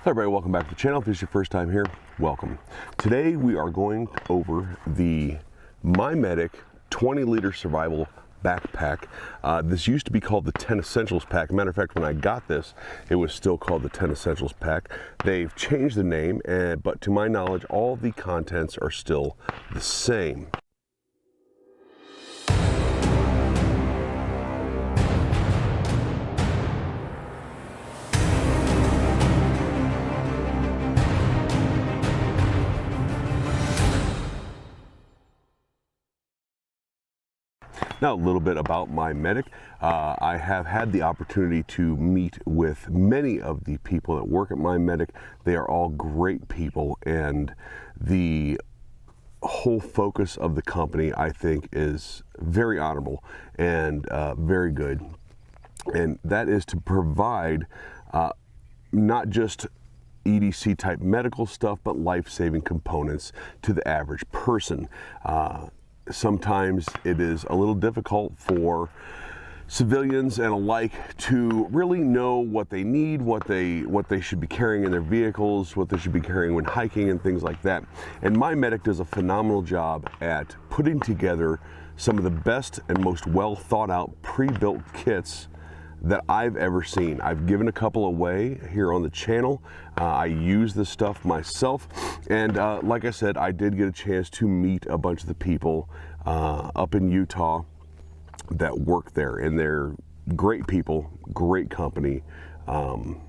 Hi everybody, welcome back to the channel. If this is your first time here, welcome. Today we are going over the MyMedic 20-liter survival backpack. This used to be called the 10 Essentials pack. Matter of fact, when I got this, it was still called the 10 Essentials pack. They've changed the name, but to my knowledge, all the contents are still the same. Now, a little bit about MyMedic. I have had the opportunity to meet with many of the people that work at MyMedic. They are all great people, and the whole focus of the company, I think, is very honorable and very good. And that is to provide not just EDC type medical stuff, but life-saving components to the average person. Sometimes it is a little difficult for civilians and alike to really know what they need, what they should be carrying in their vehicles, what they should be carrying when hiking and things like that. And MyMedic does a phenomenal job at putting together some of the best and most well thought out pre-built kits that I've ever seen. I've given a couple away here on the channel. I use this stuff myself, and like I said, I did get a chance to meet a bunch of the people up in Utah that work there, and they're great people, great company, and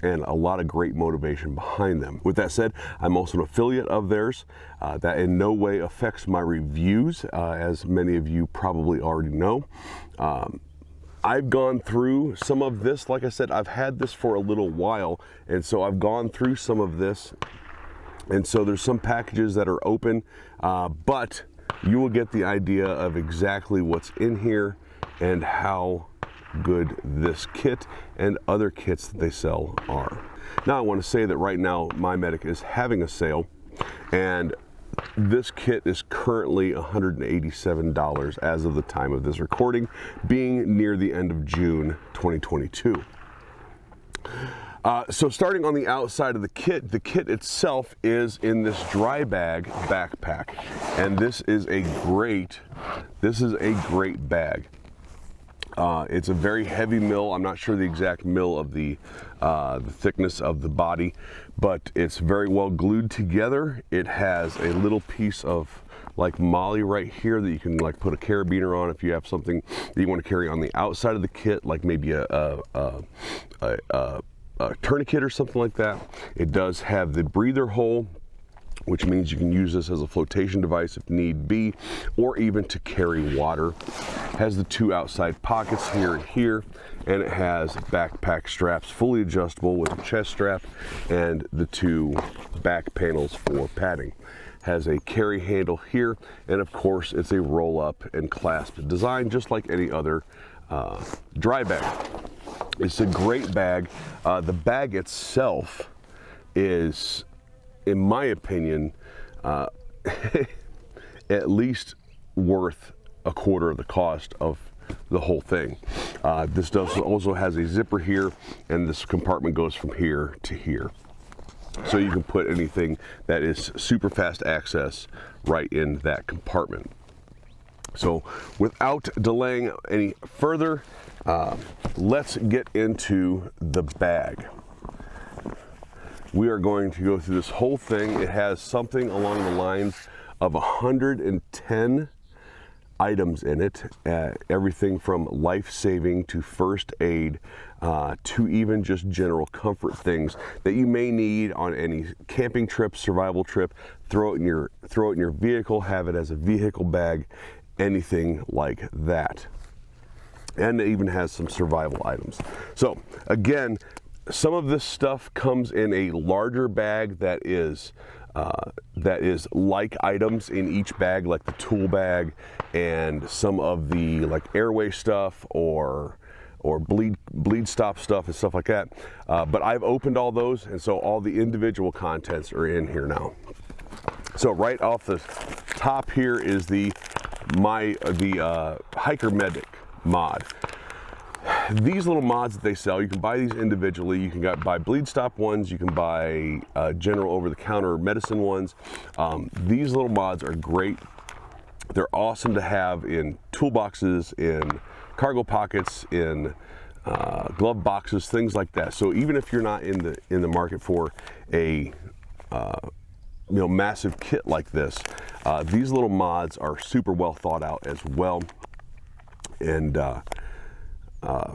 a lot of great motivation behind them. With that said, I'm also an affiliate of theirs. That in no way affects my reviews, as many of you probably already know. I've gone through some of this. Like I said, I've had this for a little while, and so I've gone through some of this, and so there's some packages that are open, but you will get the idea of exactly what's in here and how good this kit and other kits that they sell are. Now, I want to say that right now MyMedic is having a sale, and this kit is currently $187 as of the time of this recording, being near the end of June 2022. So starting on the outside of the kit itself is in this dry bag backpack, and this is a great bag. It's a very heavy mill. I'm not sure the exact mill of the thickness of the body, but it's very well glued together. It has a little piece of like molly right here that you can like put a carabiner on if you have something that you want to carry on the outside of the kit, like maybe a tourniquet or something like that. It does have the breather hole, which means you can use this as a flotation device if need be, or even to carry water. Has the two outside pockets here and here, and it has backpack straps, fully adjustable with a chest strap and the two back panels for padding. Has a carry handle here, and of course it's a roll up and clasp design, just like any other dry bag. It's a great bag. The bag itself is, in my opinion, at least worth a quarter of the cost of the whole thing. This also has a zipper here, and this compartment goes from here to here. So you can put anything that is super fast access right in that compartment. So without delaying any further, let's get into the bag. We are going to go through this whole thing. It has something along the lines of 110 items in it, everything from life-saving to first aid to even just general comfort things that you may need on any camping trip, survival trip. Throw it in your vehicle, have it as a vehicle bag, anything like that. And it even has some survival items. So again, some of this stuff comes in a larger bag that is like items in each bag, like the tool bag and some of the like airway stuff or bleed stop stuff and stuff like that. But I've opened all those, and so all the individual contents are in here now. So right off the top here is the Hiker Medic mod. these little mods that they sell, you can buy these individually. You can buy bleed stop ones, you can buy general over-the-counter medicine ones. These little mods are great. They're awesome to have in toolboxes, in cargo pockets, in glove boxes, things like that. So even if you're not in the market for a massive kit like this, these little mods are super well thought out as well, and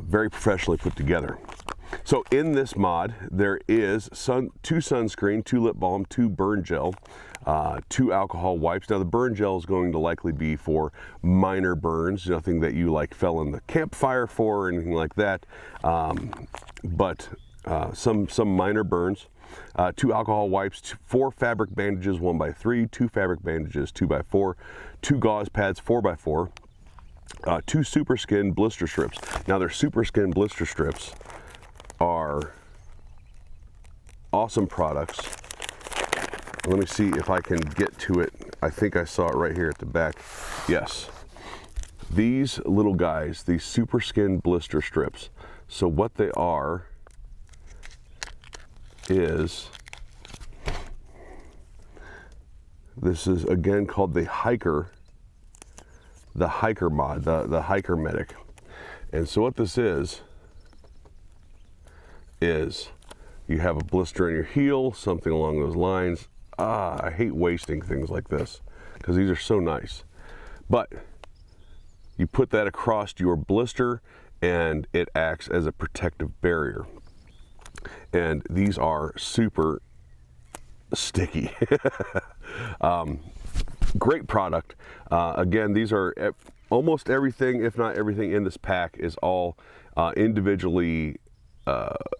very professionally put together. So in this mod, there is 2 sunscreen, 2 lip balm, 2 burn gel, 2 alcohol wipes. Now the burn gel is going to likely be for minor burns, nothing that you like fell in the campfire for or anything like that, but some minor burns. 2 alcohol wipes, 4 fabric bandages 1x3, 2 fabric bandages 2x4, 2 gauze pads 4x4, 2 super skin blister strips. Now their super skin blister strips are awesome products. Let me see if I can get to it. I think I saw it right here at the back. Yes, these little guys, these super skin blister strips. So what they are is, this is again called the hiker mod, the hiker medic. And so what this is you have a blister in your heel, something along those lines. I hate wasting things like this because these are so nice. But you put that across your blister and it acts as a protective barrier. And these are super sticky. Great product. Again, these are almost everything, if not everything in this pack is all individually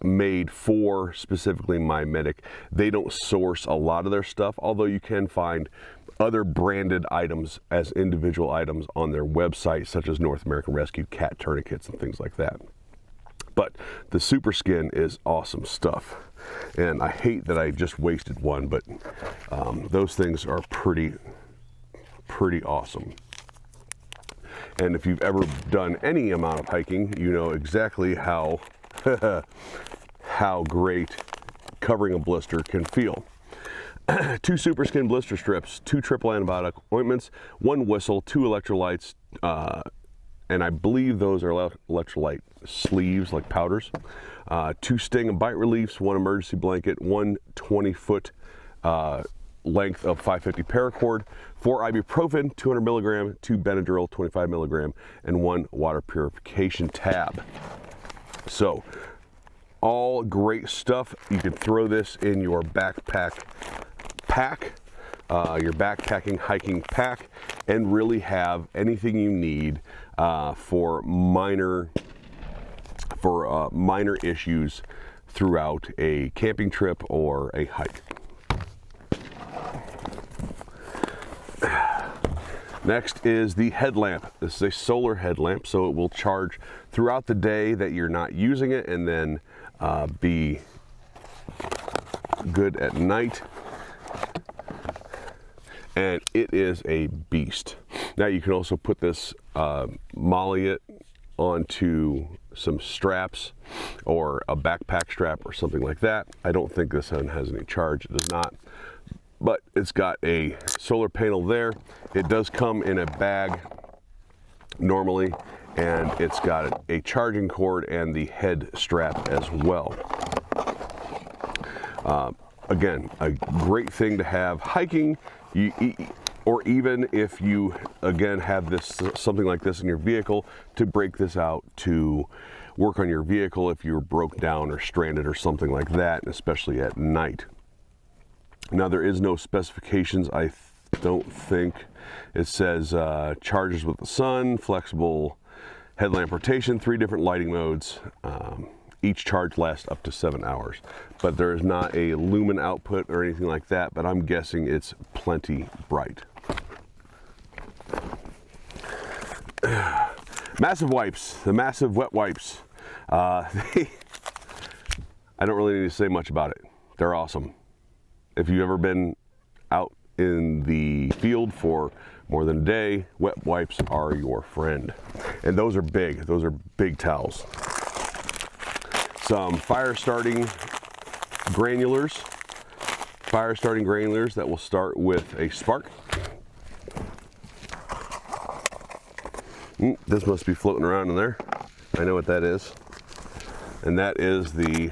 made for specifically My Medic. They don't source a lot of their stuff, although you can find other branded items as individual items on their website, such as North American Rescue cat tourniquets and things like that. But the super skin is awesome stuff, and I hate that I just wasted one, but those things are pretty awesome. And if you've ever done any amount of hiking, you know exactly how how great covering a blister can feel. 2 super skin blister strips, 2 triple antibiotic ointments, 1 whistle, 2 electrolytes, and I believe those are electrolyte sleeves, like powders, 2 sting and bite reliefs, 1 emergency blanket, 1 20-foot length of 550 paracord, 4 ibuprofen 200 milligram, 2 Benadryl 25 milligram, and 1 water purification tab. So all great stuff. You can throw this in your backpack pack, your backpacking hiking pack, and really have anything you need for minor issues throughout a camping trip or a hike. Next is the headlamp. This is a solar headlamp, so it will charge throughout the day that you're not using it, and then be good at night. And it is a beast. Now you can also put this, molly it onto some straps or a backpack strap or something like that. I don't think this one has any charge, it does not. But it's got a solar panel there. It does come in a bag normally, and it's got a charging cord and the head strap as well. Again, a great thing to have hiking, or even if you, again, have this something like this in your vehicle, to break this out to work on your vehicle if you're broke down or stranded or something like that, especially at night. Now there is no specifications, I don't think. It says charges with the sun, flexible headlamp rotation, 3 different lighting modes. Each charge lasts up to 7 hours. But there is not a lumen output or anything like that, but I'm guessing it's plenty bright. Massive wipes, the massive wet wipes. I don't really need to say much about it. They're awesome. If you've ever been out in the field for more than a day, wet wipes are your friend. And those are big towels. some fire starting granulars that will start with a spark. This must be floating around in there. I know what that is. And that is the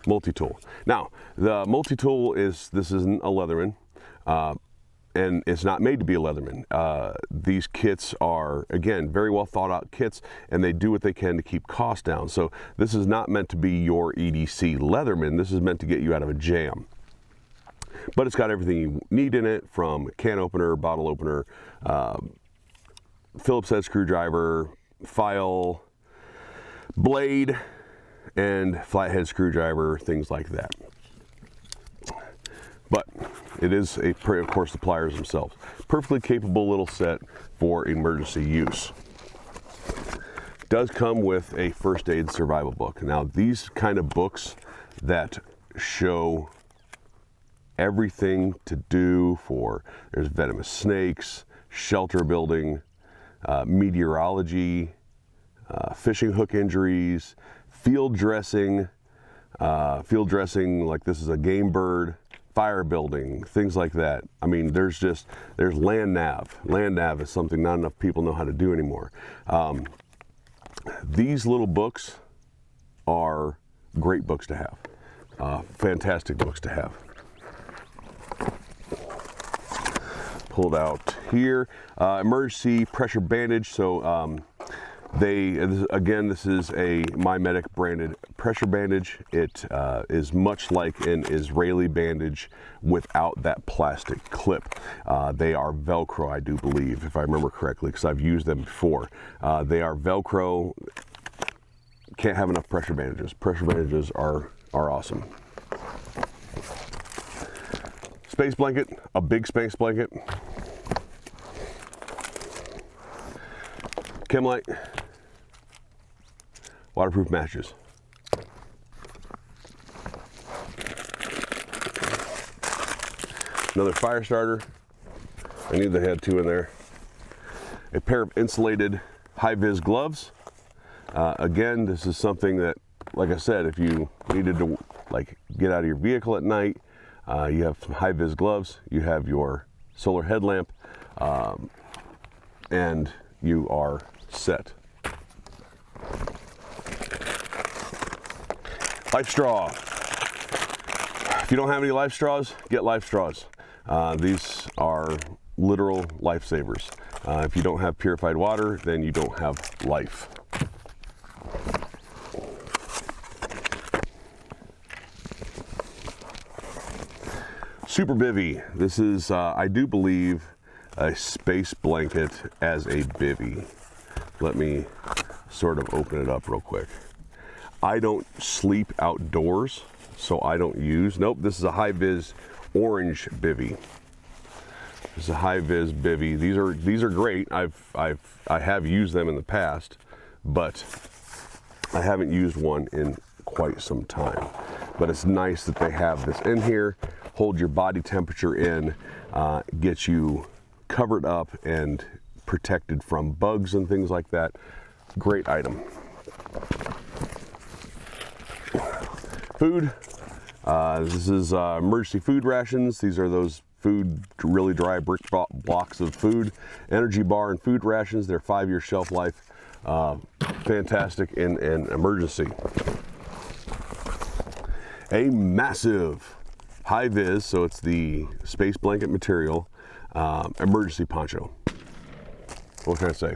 multitool. Now, the multitool this isn't a Leatherman, and it's not made to be a Leatherman. These kits are, again, very well thought out kits, and they do what they can to keep costs down. So this is not meant to be your EDC Leatherman. This is meant to get you out of a jam. But it's got everything you need in it, from can opener, bottle opener, Phillips head screwdriver, file, blade, and flathead screwdriver, things like that. But it is, of course, the pliers themselves. Perfectly capable little set for emergency use. It does come with a first aid survival book. Now, these kind of books that show everything to do for, there's venomous snakes, shelter building, meteorology, fishing hook injuries, field dressing like this is a game bird, fire building, things like that. I mean, there's land nav. Land nav is something not enough people know how to do anymore. These little books are great books to have. Fantastic books to have. Pulled out here, emergency pressure bandage. So this is a My Medic branded pressure bandage. It is much like an Israeli bandage without that plastic clip. They are Velcro, I do believe, if I remember correctly, because I've used them before. They are Velcro. Can't have enough pressure bandages. Pressure bandages are awesome. Space blanket, a big space blanket. Chemlite, waterproof matches. Another fire starter. I knew they had two in there. A pair of insulated high-vis gloves. Again, this is something that, like I said, if you needed to get out of your vehicle at night, you have some high-vis gloves, you have your solar headlamp, and you are set. Life straw. If you don't have any life straws, get life straws. These are literal lifesavers. If you don't have purified water, then you don't have life. Super bivvy. This is, I do believe, a space blanket as a bivvy. Let me sort of open it up real quick. I don't sleep outdoors, so I don't use, nope, this is a high-vis orange bivvy. This is a high-vis bivvy. These are great. I have used them in the past, but I haven't used one in quite some time. But it's nice that they have this in here, hold your body temperature in, get you covered up and protected from bugs and things like that. Great item. Food. This is emergency food rations. These are those really dry brick blocks of food. Energy bar and food rations. They're 5-year shelf life. Fantastic in an emergency. A massive high-vis, so it's the space blanket material, emergency poncho. What can I say?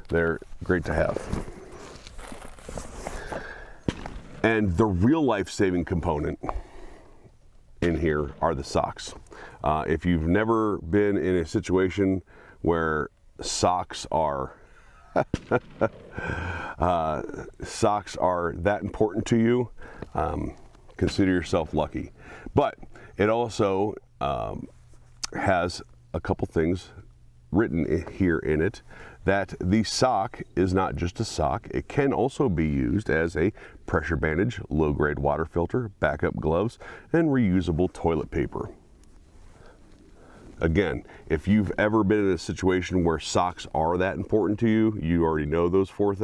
They're great to have. And the real life-saving component in here are the socks. If you've never been in a situation where socks are that important to you, consider yourself lucky. But it also has a couple things written here in it, that the sock is not just a sock. It can also be used as a pressure bandage, low-grade water filter, backup gloves, and reusable toilet paper. Again, if you've ever been in a situation where socks are that important to you, you already know those 4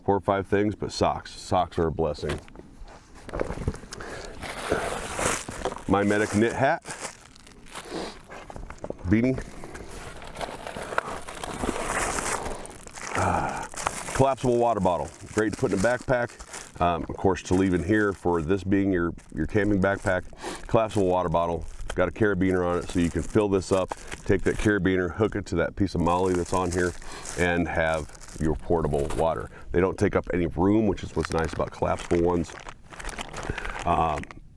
or 5 things, but socks are a blessing. My Medic knit hat, beanie, collapsible water bottle, great to put in a backpack. Of course, to leave in here for this being your camping backpack. Collapsible water bottle, got a carabiner on it, so you can fill this up, take that carabiner, hook it to that piece of molly that's on here, and have your portable water. They don't take up any room, which is what's nice about collapsible ones.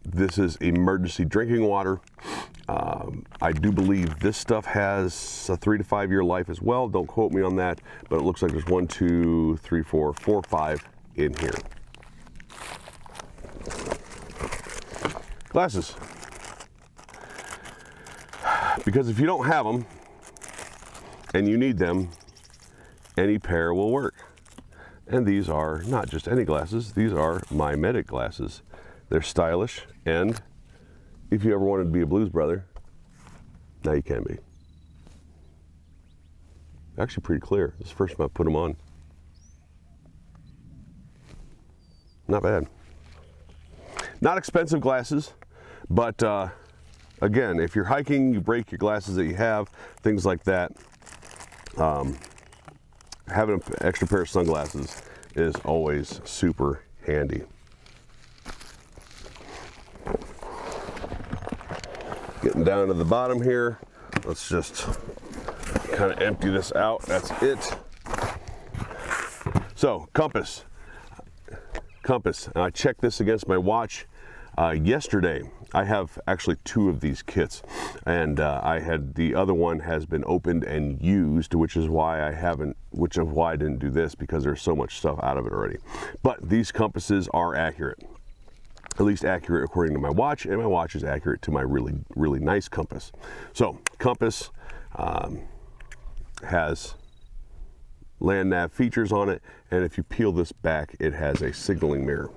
This is emergency drinking water. I do believe this stuff has a 3 to 5 year life as well. Don't quote me on that, but it looks like there's 1, 2, 3, 4, 5 in here. Glasses. Because if you don't have them and you need them, any pair will work. And these are not just any glasses, these are My Medic glasses. They're stylish, and if you ever wanted to be a blues brother, now you can be. Actually pretty clear. This is the first time I put them on. Not bad. Not expensive glasses, but again, if you're hiking, you break your glasses that you have, things like that, having an extra pair of sunglasses is always super handy. Getting down to the bottom here, let's just kind of empty this out. That's it. So, compass. And I checked this against my watch yesterday. I have actually 2 of these kits, and the other one has been opened and used, which is why I didn't do this, because there's so much stuff out of it already. But these compasses are accurate. At least accurate according to my watch, and my watch is accurate to my really nice compass. So compass has land nav features on it, and if you peel this back, it has a signaling mirror.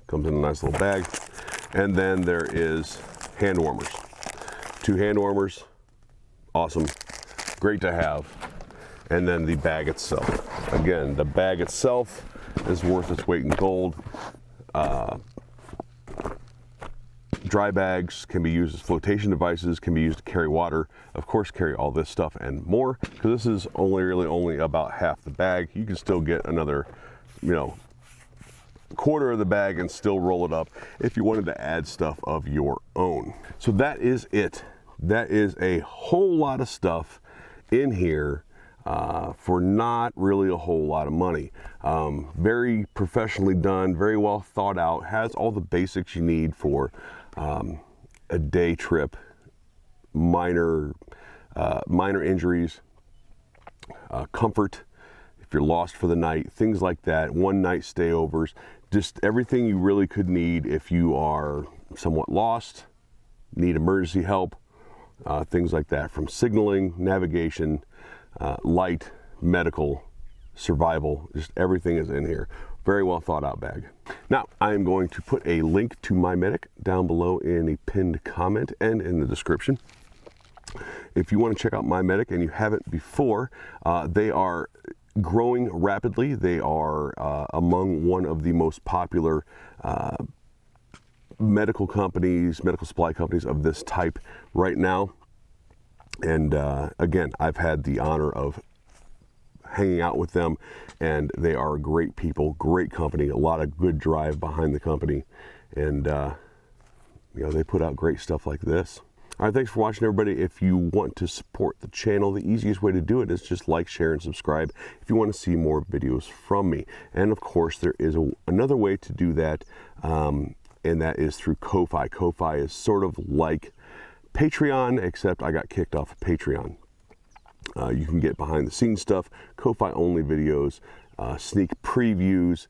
Comes in a nice little bag. And then there is hand warmers. 2 hand warmers, awesome, great to have. And then the bag itself. Again, the bag itself is worth its weight in gold. Dry bags can be used as flotation devices, can be used to carry water, of course carry all this stuff and more, because this is only about half the bag. You can still get another, quarter of the bag and still roll it up if you wanted to add stuff of your own. So that is it. That is a whole lot of stuff in here for not really a whole lot of money. Very professionally done, very well thought out, has all the basics you need for a day trip, minor injuries, comfort, if you're lost for the night, things like that, 1-night stayovers, just everything you really could need if you are somewhat lost, need emergency help, things like that, from signaling, navigation, light, medical, survival, just everything is in here. Very well thought out bag. Now, I am going to put a link to My Medic down below in a pinned comment and in the description. If you want to check out My Medic and you haven't before, they are growing rapidly. They are among one of the most popular medical supply companies of this type right now. And again, I've had the honor of hanging out with them, and they are great people, great company, a lot of good drive behind the company, and they put out great stuff like this. All right, thanks for watching, everybody. If you want to support the channel, the easiest way to do it is just like, share, and subscribe if you want to see more videos from me. And of course, there is another way to do that, and that is through Ko-Fi. Ko-Fi is sort of like Patreon, except I got kicked off of Patreon. You can get behind the scenes stuff, Ko-Fi only videos, sneak previews,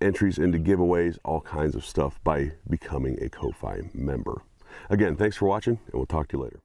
entries into giveaways, all kinds of stuff by becoming a Ko-Fi member. Again, thanks for watching, and we'll talk to you later.